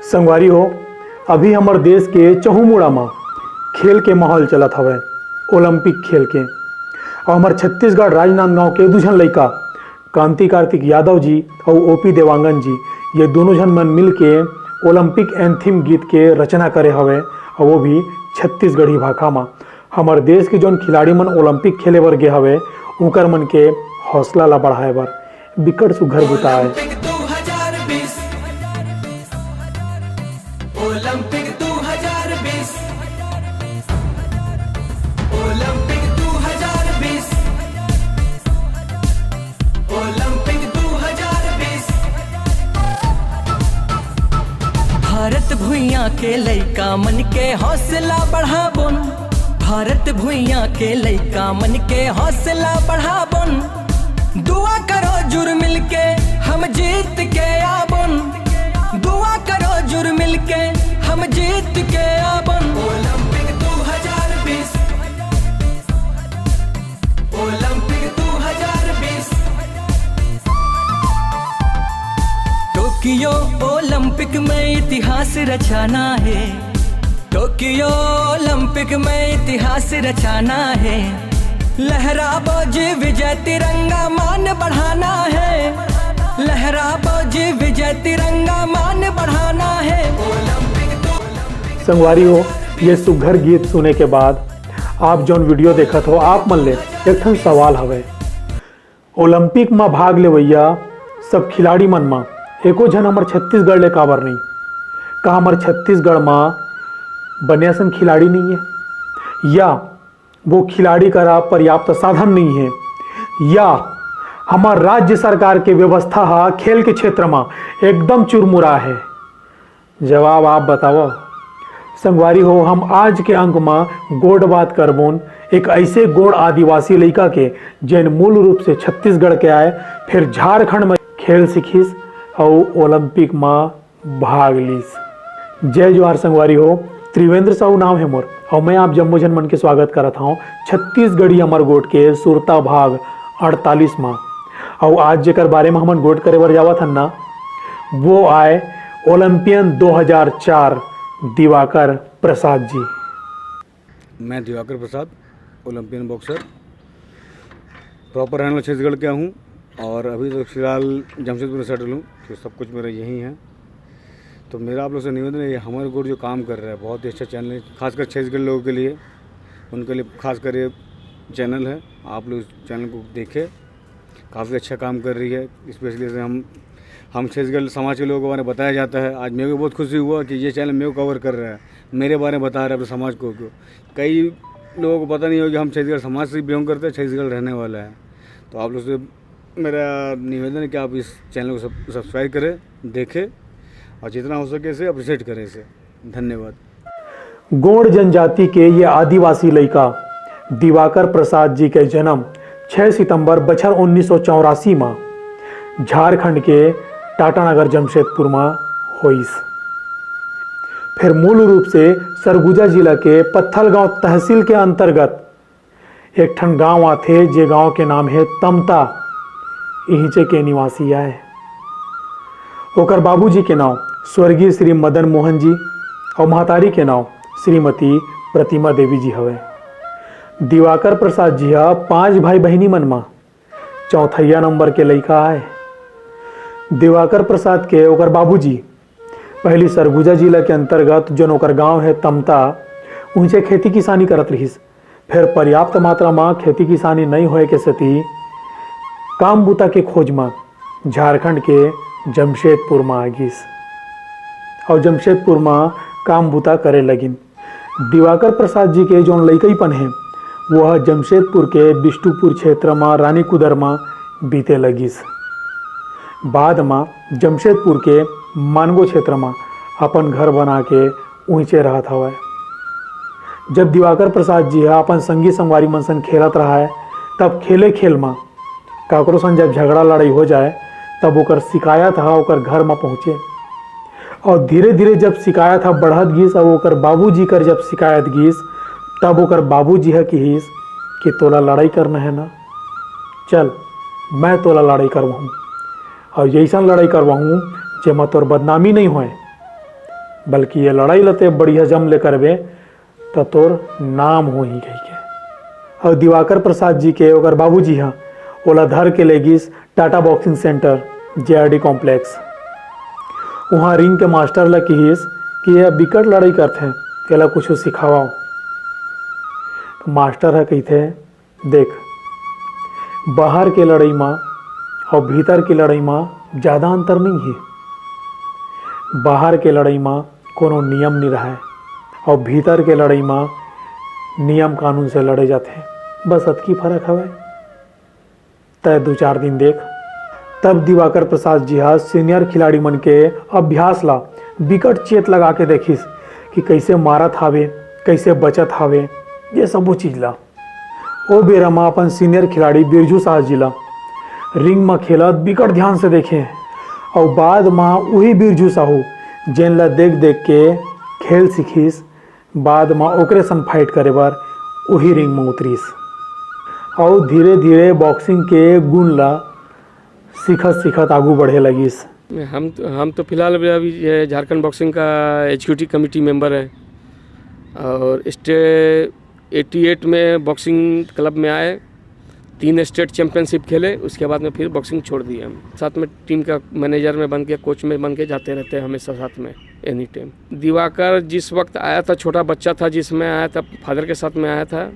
संगवारी हो, अभी हमार देश के चहुमुड़ा में खेल के माहौल चलत हवे, ओलंपिक खेल के। और हमार छत्तीसगढ़ राजनांदगांव के दू झन लड़का कांति कार्तिक यादव जी और ओपी देवांगन जी, ये दोनों झन मन मिल के ओलंपिक एंथीम गीत के रचना करे हवे, और वो भी छत्तीसगढ़ी भाषा में। हमार देश के जौन खिलाड़ी मन ओलंपिक खेले बर गे हवे, उनकर मन के हौसला ला बढ़ाए बर बिकट सुघर बुताए। ओलंपिक 2020 ओलंपिक 2020 ओलंपिक 2020 भारत भुइयां के लइका मन के हौसला बढ़ाबोन, भारत भुइयां के लइका मन के हौसला बढ़ाबोन। दुआ करो जुर मिल के हम जीत के आबोन, दुआ करो जुर मिल के हम जीत के आबोन। ओलंपिक 2020 ओलंपिक 2020 टोक्यो ओलंपिक में इतिहास रचाना है, टोक्यो ओलंपिक में इतिहास रचाना है। लहराबो जी विजय तिरंगा मान बढ़ाना है, लहराबो जी विजय तिरंगा मान बढ़ाना है। संगवारी हो, ये सुघर गीत सुने के बाद आप जौन वीडियो देखत हो, आप मन ले एक ठन सवाल हवे। ओलंपिक में भाग लेवैया सब खिलाड़ी मन में एको झन हमार छत्तीसगढ़ ले काबर नहीं? का हमार छत्तीसगढ़ में बने सन खिलाड़ी नहीं है, या वो खिलाड़ी करा पर्याप्त साधन नहीं है, या हमार राज्य सरकार के व्यवस्था खेल के क्षेत्र में एकदम चुरमुरा है? जवाब आप बताओ। संगवारी हो, हम आज के अंक में गोड़ बात करबोन एक ऐसे गोड़ आदिवासी लड़का के जैन मूल रूप से छत्तीसगढ़ के आए, फिर झारखंड में खेल सीखिस और ओलंपिक में भाग लीस। जय जोहार संगवारी हो, त्रिवेंद्र साहू नाम है मोर, और मैं आप जम्मो जन मन के स्वागत करता हूँ छत्तीसगढ़ी अमर गोट के सुरता भाग 48 में। और आज जेकर बारे में हमन गोट करे बर जावत हन ना, वो आए ओलंपियन 2004 दिवाकर प्रसाद जी। मैं दिवाकर प्रसाद, ओलंपियन बॉक्सर, प्रॉपर रहने वाला छत्तीसगढ़ का हूँ और अभी तो फिलहाल जमशेदपुर में सेटल हूँ, तो सब कुछ मेरा यही है। तो मेरा आप लोग से निवेदन है, ये हमारे गोट जो काम कर रहा है बहुत ही अच्छा चैनल है, खासकर छत्तीसगढ़ लोगों के लिए, उनके लिए खासकर ये चैनल है। आप लोग इस चैनल को देखें, काफ़ी अच्छा काम कर रही है। स्पेशली से हम छत्तीसगढ़ समाज के लोगों के बारे में बताया जाता है। आज मेरे को बहुत खुशी हुआ कि ये चैनल मेरे को कवर कर रहा है, मेरे बारे में बता रहा है अपने समाज को। कई लोगों को पता नहीं होगा कि हम छत्तीसगढ़ समाज से बिलोंग करते हैं, छत्तीसगढ़ रहने वाला है। तो आप लोग से मेरा निवेदन है कि आप इस चैनल को सब्सक्राइब करें, देखें और जितना हो सके इसे अप्रिशिएट करें इसे। धन्यवाद। गोंड जनजाति के ये आदिवासी लड़का दिवाकर प्रसाद जी के जन्म 6 सितंबर बछर 1984 में झारखंड के टाटानगर जमशेदपुर में होइस। फिर मूल रूप से सरगुजा जिला के पत्थलगांव तहसील के अंतर्गत एक ठन गांव आथे, जे गांव के नाम है तमता, इहिचे के निवासी आए। ओकर बाबूजी के नाम स्वर्गीय श्री मदन मोहन जी और महतारी के नाम श्रीमती प्रतिमा देवी जी हवे। दिवाकर प्रसाद जी 5 भाई बहनी मन में चौथैया नंबर के लड़का आए। दिवाकर प्रसाद के ओकर बाबूजी पहली सरगुजा जिला के अंतर्गत जो ओकर गांव है तमता, उनसे खेती किसानी करत रहिस। फिर पर्याप्त मात्रा में खेती किसानी नहीं होए के सेती काम बूता के खोज में झारखंड के जमशेदपुर में आ गिस और जमशेदपुर में काम बूता करे लगिन। दिवाकर प्रसाद जी के जो लड़कईपन है वह जमशेदपुर के बिष्टुपुर क्षेत्र में रानी कुदर में बीते लगिस। बाद में जमशेदपुर के मानगो क्षेत्र में अपन घर बना के ऊँचे रहत हवे। जब दिवाकर प्रसाद जी अपन संगी संगवारी मन संग खेलत रहा है, तब खेले खेल में काकरो संग जब झगड़ा लड़ाई हो जाए तब ओकर शिकायत ओकर घर में पहुँचे, और धीरे धीरे जब शिकायत बढ़त गिस और ओकर बाबूजी कर जब शिकायत गिस, तब ओकर बाबूजी कहिस कि तोला लड़ाई करना है ना, चल मैं तोला लड़ाई करवाऊँ और जैसा लड़ाई करवाऊँ जेमा तोर बदनामी नहीं होए। बल्कि ये लड़ाई लते बढ़िया जम ले करबे तो तोर नाम हो ही गई के। और दिवाकर प्रसाद जी के ओकर बाबूजी हाँ ओला धर के ले गिस Tata boxing centre JRD complex. वहाँ रिंग के मास्टर ला कहिस कि ये बिकट लड़ाई करते हैं, तेला कुछ सिखावाओ। तो मास्टर है कहते देख, बाहर के लड़ाई में और भीतर की लड़ाई में ज़्यादा अंतर नहीं है। बाहर के लड़ाई में कोनो नियम नहीं रहा है और भीतर के लड़ाई में नियम कानून से लड़े जाते हैं, बस अतकी फर्क है। तय 2-4 दिन देख, तब दिवाकर प्रसाद जी हा सीनियर खिलाड़ी मन के अभ्यास ला बिकट चेत लगा के देखिस कि कैसे मारत हावे, कैसे बचत हावे, ये सब वो चीज ला। ओ बेरा में अपन सीनियर खिलाड़ी बिरजू साह जी ला रिंग में खेलत बिकट ध्यान से देखे और बाद में वही बिरजू साहू जेन ला देख देख के खेल सीखिस, बाद में ओकरे सन फाइट करे बार वही रिंग में उतरीस और धीरे धीरे बॉक्सिंग के गुण ला सीखत सीखत आगू बढ़े लगिस। हम तो फिलहाल अभी ये झारखंड बॉक्सिंग का एग्जीक्यूटिव कमेटी मेंबर है और स्टेट 88 में बॉक्सिंग क्लब में आए, 3 स्टेट चैंपियनशिप खेले, उसके बाद में फिर बॉक्सिंग छोड़ दी हम। साथ में टीम का मैनेजर में बन के, कोच में बन के जाते रहते हैं हमेशा साथ में एनी टाइम। दिवाकर जिस वक्त आया था, छोटा बच्चा था, जिसमें आया था फादर के साथ में आया था,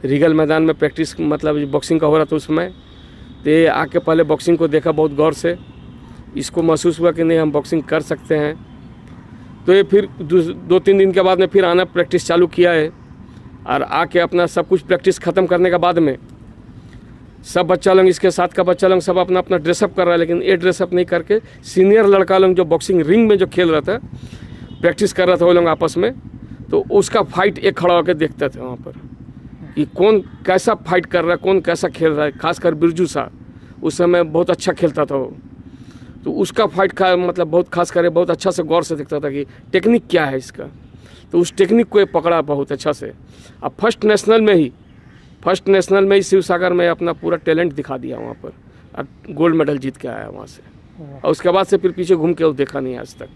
रीगल मैदान में प्रैक्टिस मतलब बॉक्सिंग का हो रहा था उसमें। तो आके पहले बॉक्सिंग को देखा बहुत गौर से, इसको महसूस हुआ कि नहीं हम बॉक्सिंग कर सकते हैं। तो ये फिर 2-3 दिन के बाद में फिर आना प्रैक्टिस चालू किया है और आके अपना सब कुछ प्रैक्टिस ख़त्म करने के बाद में सब बच्चा लोग, इसके साथ का बच्चा लोग सब अपना अपना ड्रेसअप कर रहा है, लेकिन ये ड्रेसअप नहीं करके सीनियर लड़का लोग जो बॉक्सिंग रिंग में जो खेल रहा था, प्रैक्टिस कर रहा था वो लोग आपस में, तो उसका फाइट एक खड़ा होकर देखते थे वहाँ पर कि कौन कैसा फाइट कर रहा है, कौन कैसा खेल रहा है। खासकर बिरजू सा उस समय बहुत अच्छा खेलता था वो, तो उसका फाइट का मतलब बहुत खास करे बहुत अच्छा से गौर से देखता था कि टेक्निक क्या है इसका। तो उस टेक्निक को ये पकड़ा बहुत अच्छा से। अब फर्स्ट नेशनल में ही शिव सागर में अपना पूरा टैलेंट दिखा दिया वहाँ पर और गोल्ड मेडल जीत के आया वहाँ से। और उसके बाद से फिर पीछे घूम के वो देखा नहीं आज तक,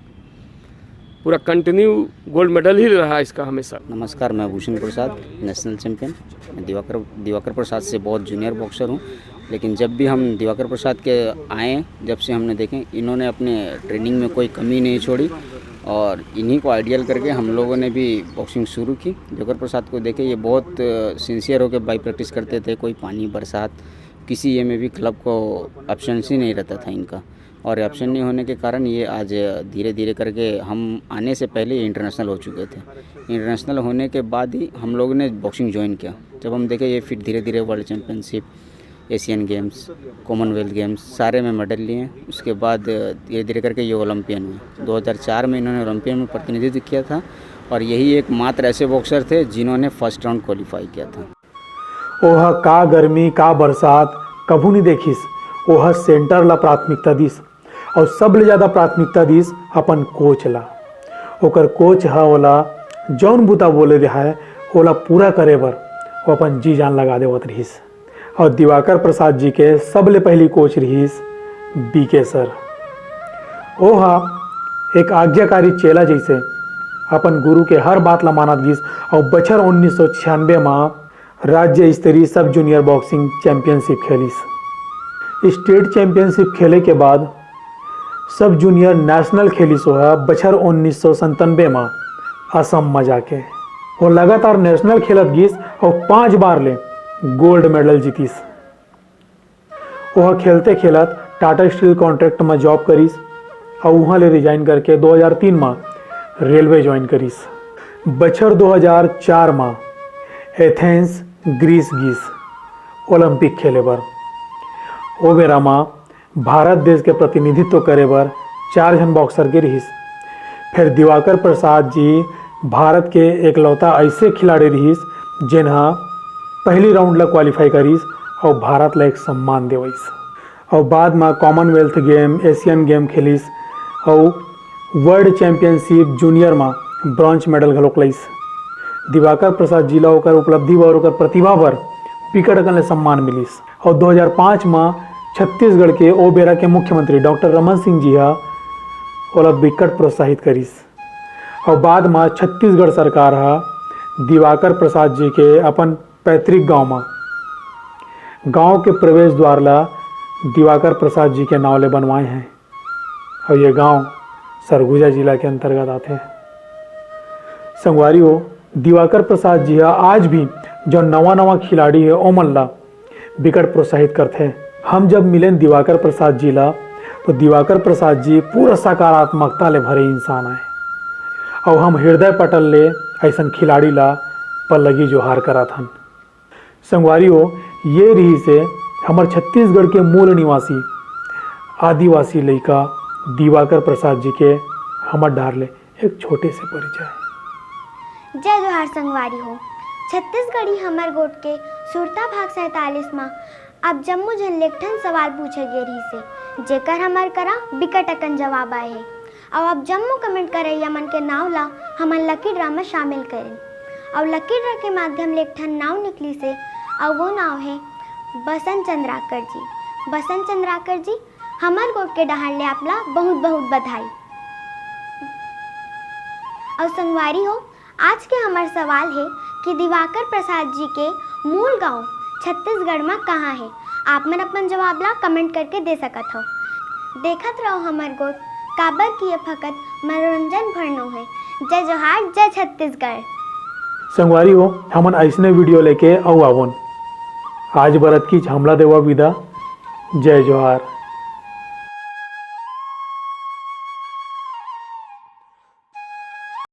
पूरा कंटिन्यू गोल्ड मेडल ही रहा इसका हमेशा। नमस्कार, मैं भूषण प्रसाद, नेशनल चैंपियन। मैं दिवाकर प्रसाद से बहुत जूनियर बॉक्सर हूँ, लेकिन जब भी हम दिवाकर प्रसाद के आए, जब से हमने देखे इन्होंने अपने ट्रेनिंग में कोई कमी नहीं छोड़ी और इन्हीं को आइडियल करके हम लोगों ने भी बॉक्सिंग शुरू की। दिवाकर प्रसाद को देखे ये बहुत सिंसियर होकर बाई प्रैक्टिस करते थे, कोई पानी बरसात किसी ये में भी क्लब को ऑप्शन ही नहीं रहता था इनका, और ऑप्शन नहीं होने के कारण ये आज धीरे धीरे करके हम आने से पहले ही इंटरनेशनल हो चुके थे। इंटरनेशनल होने के बाद ही हम लोगों ने बॉक्सिंग ज्वाइन किया। जब हम देखे ये फिर धीरे धीरे world championship, Asian games, Commonwealth games सारे में मेडल लिए। उसके बाद धीरे धीरे करके ये ओलंपियन हुए। 2004 में इन्होंने ओलंपियन में प्रतिनिधित्व किया था और यही एक मात्र ऐसे बॉक्सर थे जिन्होंने फर्स्ट राउंड क्वालिफाई किया था। ओह का गर्मी का बरसात कभू नहीं देखिस, ओह सेंटर ला प्राथमिकता दिस और सब ले ज़्यादा प्राथमिकता दिस अपन कोच ला। ओकर कोच हा ओला जौन बुता बोले रहा है ओला पूरा करे बर वो अपन जी जान लगा देवत रहीस। और दिवाकर प्रसाद जी के सबले पहली कोच रहीस BK सर। ओहा एक आज्ञाकारी चेला जैसे अपन गुरु के हर बात ला मानत गिस और बछर 1996 में राज्य स्तरीय सब जूनियर बॉक्सिंग चैंपियनशिप खेलिस। स्टेट चैंपियनशिप खेले के बाद सब जूनियर नेशनल खेली सोहा बछर 1997 में असम में जाके। वो लगातार नेशनल खेलत गिस और 5 बार ले गोल्ड मेडल जीतीस। वह खेलते खेलत टाटा स्टील कॉन्ट्रैक्ट में जॉब करीस और वहाँ ले रिजाइन करके 2003 में रेलवे ज्वाइन करीस। बछर 2004 में एथेंस ग्रीस गिस ओलंपिक खेले बर। ओ बेरा में भारत देश के प्रतिनिधित्व करे बर 4 जन बॉक्सर के रहीस। फिर दिवाकर प्रसाद जी भारत के एकलौता ऐसे खिलाड़ी रहीस जिन्हा पहली राउंड ला क्वालिफाई करीस और भारत ला एक सम्मान देवईस। और बाद में कॉमनवेल्थ गेम, एशियन गेम खेलिस और वर्ल्ड चैंपियनशिप जूनियर में ब्रॉन्ज मेडल घलोक लईस। दिवाकर प्रसाद जी ला ओकर उपलब्धि और ओकर प्रतिभा पर बिकट अकन ले सम्मान मिलिस। और 2005 में छत्तीसगढ़ के ओ बेरा के मुख्यमंत्री डॉक्टर रमन सिंह जी हा ओला बिकट प्रोत्साहित करीस। और बाद में छत्तीसगढ़ सरकार हा दिवाकर प्रसाद जी के अपन पैतृक गांव के प्रवेश द्वार ला दिवाकर प्रसाद जी के नाव ले बनवाए हैं और ये गांव सरगुजा जिला के अंतर्गत आते हैं। संगवारी हो, दिवाकर प्रसाद जी आज भी जो नवा खिलाड़ी है ओमन ला बिकट प्रोत्साहित करते हैं। हम जब मिले दिवाकर प्रसाद जी ला तो दिवाकर प्रसाद जी पूरा सकारात्मकता ले भरे इंसान आए और हम हृदय पटल ले ऐसा खिलाड़ी ला पर लगी जोहार करा थन। संगवारी हो, ये रही से हमार छत्तीसगढ़ के मूल निवासी आदिवासी लड़का दिवाकर प्रसाद जी के हमर डार ले एक छोटे से परिचय। जय जोहार संगवारी हो। छत्तीसगढ़ी हमर गोट के सुरता भाग 47 में अब जम्मू झन लेखठन सवाल पूछे गे रही से जेकर हमर करा बिकट अकन जवाब आए है और अब जम्मू कमेंट करैया मन के नाव ला हमन लकी ड्रा में शामिल करें और लकी ड्रा के माध्यम ले एक ठन नाव निकली से और वो नाव है बसंत चंद्राकर जी। बसंत चंद्राकर जी, हमर गोट के डहार ले आपला बहुत बहुत बधाई। और संगवारी हो, आज के हमार सवाल है कि दिवाकर प्रसाद जी के मूल गांव छत्तीसगढ़ में कहाँ है। आप मन अपन जवाब ला कमेंट करके दे सकत हो। देखत रहो हमर गोट काबर की ये फकत मनोरंजन भरनो है। जय जोहार, जय छत्तीसगढ़। संगवारी हो, हमन ऐसने वीडियो लेके आवन। आज बरत की झामला देवा विदा। जय जोहार।